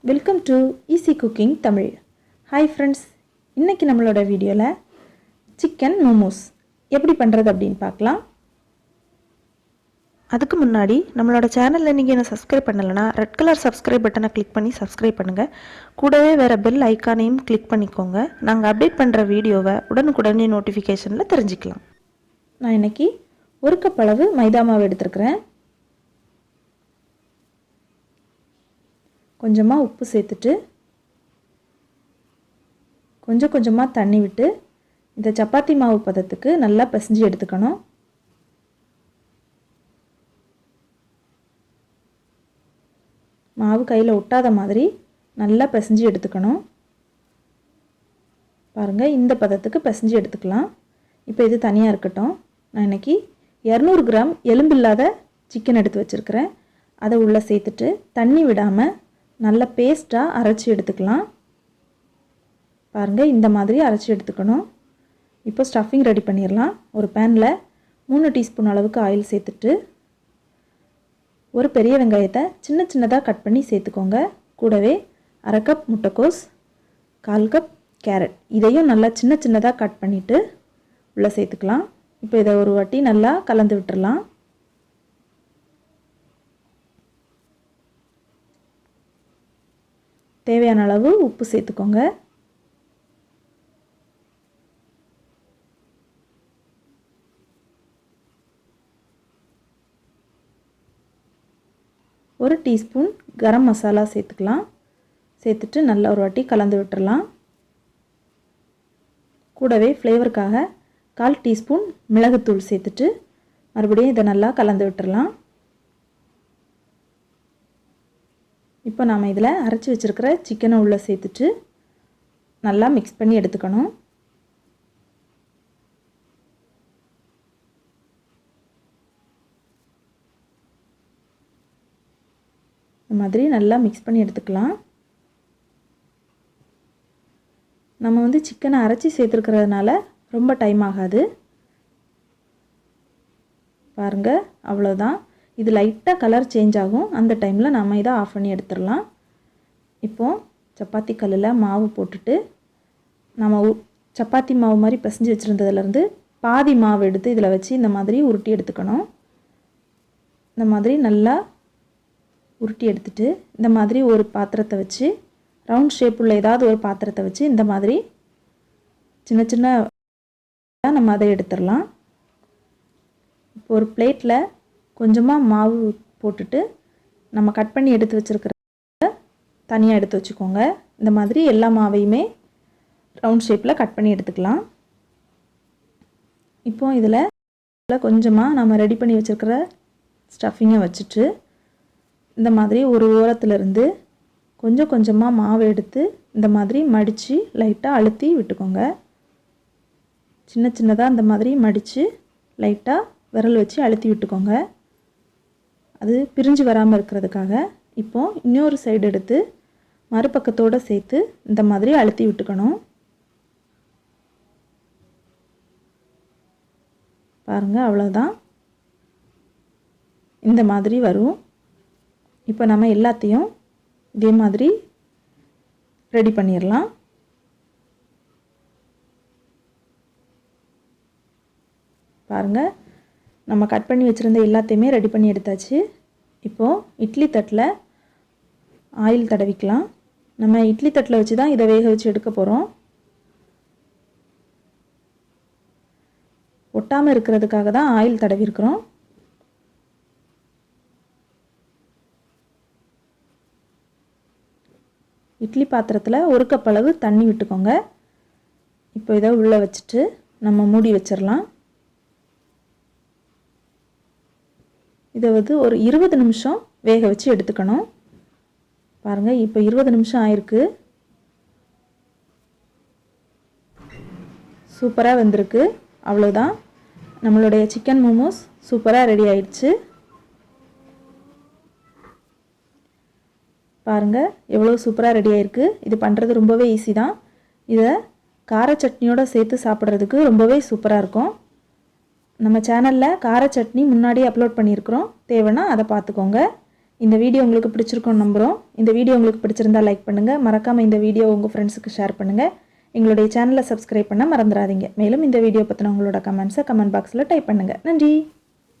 Welcome to easy cooking Tamil. Hi friends, இன்றைக்கி நம்மளோட வீடியோவில் சிக்கன் மோமோஸ் எப்படி பண்ணுறது அப்படின்னு பார்க்கலாம். அதுக்கு முன்னாடி நம்மளோட சேனலில் நீங்கள் என்ன சப்ஸ்கிரைப் பண்ணலைன்னா ரெட் கலர் சப்ஸ்கிரைப் பட்டனை கிளிக் பண்ணி சப்ஸ்கிரைப் பண்ணுங்கள். கூடவே வேறு பெல் ஐக்கானையும் கிளிக் பண்ணிக்கோங்க. நாங்கள் அப்டேட் பண்ணுற வீடியோவை உடனுக்குடனே நோட்டிஃபிகேஷனில் தெரிஞ்சுக்கலாம். நான் இன்றைக்கி 1 கப் அளவு மைதா மாவு எடுத்துருக்கிறேன். கொஞ்சமாக உப்பு சேர்த்துட்டு கொஞ்சமாக தண்ணி விட்டு இந்த சப்பாத்தி மாவு பதத்துக்கு நல்லா பிசைஞ்சு எடுத்துக்கணும். மாவு கையில் ஒட்டாத மாதிரி நல்லா பிசைஞ்சு எடுத்துக்கணும். பாருங்கள், இந்த பதத்துக்கு பிசைஞ்சு எடுத்துக்கலாம். இப்போ இது தனியாக இருக்கட்டும். நான் இன்றைக்கி 200 கிராம் எலும்பில்லாத சிக்கன் எடுத்து வச்சுருக்கிறேன். அதை உள்ளே சேர்த்துட்டு தண்ணி விடாமல் நல்ல பேஸ்ட்டாக அரைச்சி எடுத்துக்கலாம். பாருங்கள், இந்த மாதிரி அரைச்சி எடுத்துக்கணும். இப்போ ஸ்டஃபிங் ரெடி பண்ணிடலாம். ஒரு பேனில் 3 டீஸ்பூன் அளவுக்கு ஆயில் சேர்த்துட்டு ஒரு பெரிய வெங்காயத்தை சின்னதாக கட் பண்ணி சேர்த்துக்கோங்க. கூடவே 1/2 கப் முட்டைக்கோஸ், 1/4 கப் கேரட், இதையும் நல்லா சின்னதாக கட் பண்ணிவிட்டு உள்ளே சேர்த்துக்கலாம். இப்போ இதை ஒரு வாட்டி நல்லா கலந்து விட்டுடலாம். தேவையான அளவு உப்பு சேர்த்துக்கோங்க. ஒரு டீஸ்பூன் கரம் மசாலா சேர்த்துக்கலாம். சேர்த்துட்டு நல்லா ஒரு வாட்டி கலந்து விட்டுறலாம். கூடவே ஃப்ளேவருக்காக 1/4 டீஸ்பூன் மிளகுத்தூள் சேர்த்துட்டு மறுபடியும் இதை நல்லா கலந்து விட்டுறலாம். இப்போ நாம் இதில் அரைச்சி வச்சுருக்கிற சிக்கனை உள்ளே சேர்த்துட்டு நல்லா மிக்ஸ் பண்ணி எடுத்துக்கணும். இந்த மாதிரி நல்லா மிக்ஸ் பண்ணி எடுத்துக்கலாம். நம்ம சிக்கனை அரைச்சி சேர்த்துருக்கிறதுனால ரொம்ப டைம் ஆகாது. பாருங்கள், அவ்வளோதான். இது லைட்டாக கலர் சேஞ்ச் ஆகும். அந்த டைமில் நம்ம இதை ஆஃப் பண்ணி எடுத்துடலாம். இப்போது சப்பாத்தி கல்லில் மாவு போட்டுட்டு நம்ம சப்பாத்தி மாவு மாதிரி பிசைஞ்சு வச்சுருந்ததுலேருந்து பாதி மாவு எடுத்து இதில் வச்சு இந்த மாதிரி உருட்டி எடுத்துக்கணும். இந்த மாதிரி நல்லா உருட்டி எடுத்துட்டு இந்த மாதிரி ஒரு பாத்திரத்தை வச்சு ரவுண்ட் ஷேப் உள்ள ஏதாவது ஒரு பாத்திரத்தை வச்சு இந்த மாதிரி சின்ன நம்ம அதை எடுத்துடலாம். இப்போ ஒரு பிளேட்டில் கொஞ்சமாக மாவு போட்டுட்டு நம்ம கட் பண்ணி எடுத்து வச்சுருக்கிற தனியாக எடுத்து வச்சுக்கோங்க. இந்த மாதிரி எல்லா மாவையுமே ரவுண்ட் ஷேப்பில் கட் பண்ணி எடுத்துக்கலாம். இப்போ இதில் கொஞ்சமாக நம்ம ரெடி பண்ணி வச்சுருக்கிற ஸ்டஃபிங்கை வச்சுட்டு இந்த மாதிரி ஒரு ஓரத்துலேருந்து கொஞ்சமாக மாவு எடுத்து இந்த மாதிரி மடித்து லைட்டாக அழுத்தி விட்டுக்கோங்க. சின்னதாக இந்த மாதிரி மடித்து லைட்டாக விரல் வச்சு அழுத்தி விட்டுக்கோங்க. அது பிரிஞ்சு வராமல் இருக்கிறதுக்காக. இப்போது இன்னொரு சைடு எடுத்து மறுபக்கத்தோடு சேர்த்து இந்த மாதிரி அழுத்தி விட்டுக்கணும். பாருங்கள், அவ்வளோதான். இந்த மாதிரி வரும். இப்போ நம்ம எல்லாத்தையும் இதே மாதிரி ரெடி பண்ணிடலாம். பாருங்கள், நம்ம கட் பண்ணி வச்சுருந்த எல்லாத்தையுமே ரெடி பண்ணி எடுத்தாச்சு. இப்போது இட்லி தட்டில் ஆயில் தடவிக்கலாம். நம்ம இட்லி தட்டில் வச்சு தான் இதை வேக வச்சு எடுக்க போகிறோம். ஒட்டாமல் இருக்கிறதுக்காக தான் ஆயில் தடவிருக்கிறோம். இட்லி பாத்திரத்தில் 1 கப் அளவு தண்ணி விட்டுக்கோங்க. இப்போ இதை உள்ளே வச்சுட்டு நம்ம மூடி வச்சிடலாம். இதை ஒரு 20 நிமிஷம் வேக வச்சு எடுத்துக்கணும். பாருங்கள், இப்போ 20 நிமிஷம் ஆயிருக்கு. சூப்பராக வந்திருக்கு. அவ்வளோதான், நம்மளுடைய சிக்கன் மோமோஸ் சூப்பராக ரெடி ஆயிடுச்சு. பாருங்கள், எவ்வளோ சூப்பராக ரெடி ஆயிருக்கு. இது பண்ணுறது ரொம்பவே ஈஸி தான். இதை கார சட்னியோடு சேர்த்து சாப்பிட்றதுக்கு ரொம்பவே சூப்பராக இருக்கும். நம்ம சேனலில் கார சட்னி முன்னாடியே அப்லோட் பண்ணியிருக்கிறோம். தேவைன்னா அதை பார்த்துக்கோங்க. இந்த வீடியோ உங்களுக்கு பிடிச்சிருக்கும்னு நம்புகிறோம். இந்த வீடியோ உங்களுக்கு பிடிச்சிருந்தா லைக் பண்ணுங்கள். மறக்காமல் இந்த வீடியோ உங்கள் ஃப்ரெண்ட்ஸுக்கு ஷேர் பண்ணுங்கள். எங்களுடைய சேனலை சப்ஸ்கிரைப் பண்ண மறந்துடாதீங்க. மேலும் இந்த வீடியோ பற்றின உங்களோட கமெண்ட்ஸை கமெண்ட் பாக்ஸில் டைப் பண்ணுங்கள். நன்றி.